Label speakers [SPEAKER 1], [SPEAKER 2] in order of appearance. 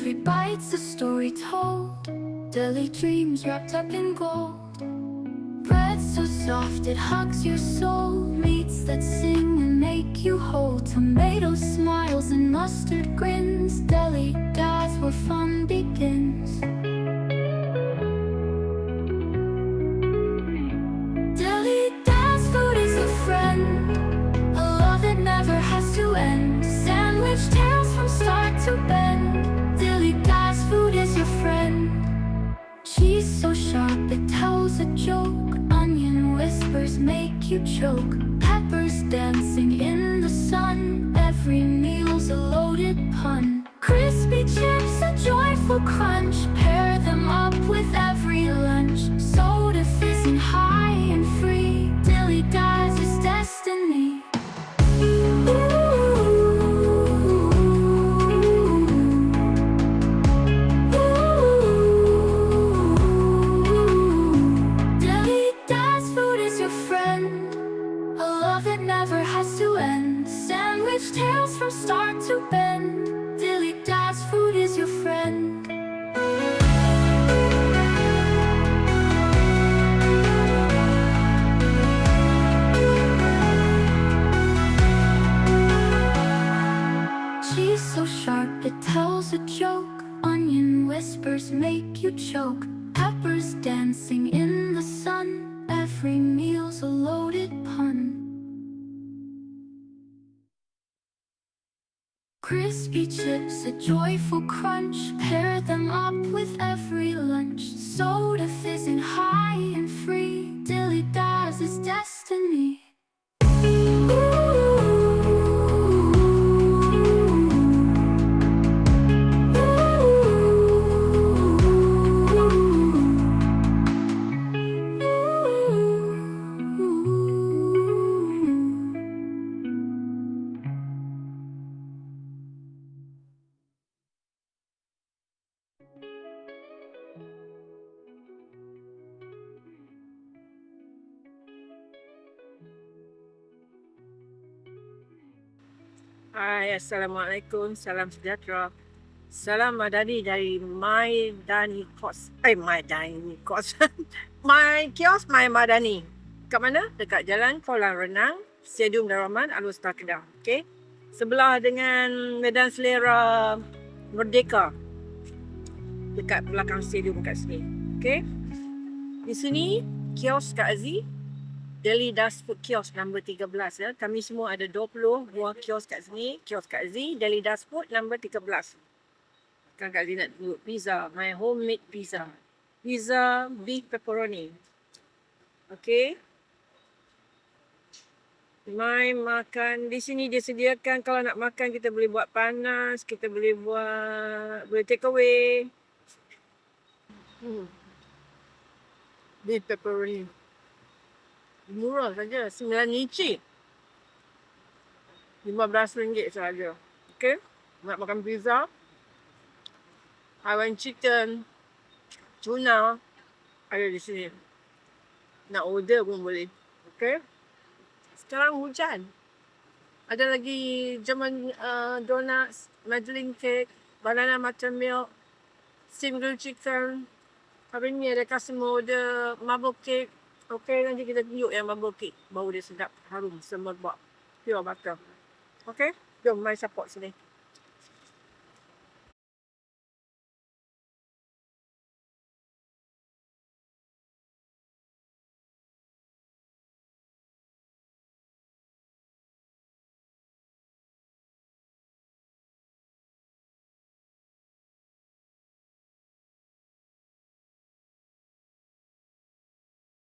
[SPEAKER 1] Every bite's a story told, daily dreams wrapped up in gold. Bread so soft it hugs your soul, meats that sing and make you whole. Tomato smiles and mustard grins, deli dads where fun begins. Deli dads food is a friend, a love that never has to end. Sandwich tales from start to bend, deli dads food is your friend. Cheese so sharp it tells a joke, onion whispers make you choke. Peppers dancing in the sun, every meal's a loaded pun. Crispy chips a joyful crunch, pair them up with every lunch. Soda fizzing high and free, dilly dads is destiny. Dilly dads food is your friend, a love that never has to end. Sandwich tales from start to bend, dilly dads food is your friend. Cheese so sharp it tells a joke, onion whispers make you choke. Peppers dancing in the sun, every meal's a loaded pun. Crispy chips a joyful crunch, pair them up with every lunch. Soda fizzing high and free, dilly dads is destiny.
[SPEAKER 2] Hai, Assalamualaikum, salam sejahtera. Salam Madani dari My Dani Kos. My Dani Kos. My Kios My Madani. Kat mana? Dekat Jalan Kolam Renang, Stadium Daraman, Alustar Kedah. Okay? Sebelah dengan Medan Selera Merdeka. Dekat belakang stadium kat sini. Okay? Di sini, kios Kak Aziz. Deli Das Food Kiosk nombor 13 ya. Kami semua ada 20 buah kios kat sini. Kios Kak Z, Deli Das Food nombor 13. Kan Kak Z nak tunjuk pizza, my homemade pizza. Pizza beef pepperoni. Okay. My makan di sini dia sediakan, kalau nak makan kita boleh buat panas, kita boleh take away. Beef pepperoni. Murah saja, 9 inci. RM15 sahaja. Okay? Nak makan pizza, Hawaiian chicken, tuna, ada di sini. Nak order pun boleh. Okay? Sekarang hujan. Ada lagi German donuts, Madeleine cake, banana buttermilk, steamed grilled chicken. Hari ni ada customer order marble cake. Okay, nanti kita tunjuk yang bubble cake. Bau dia sedap, harum, semerbak. Pure butter. Okay, jom mai support sini.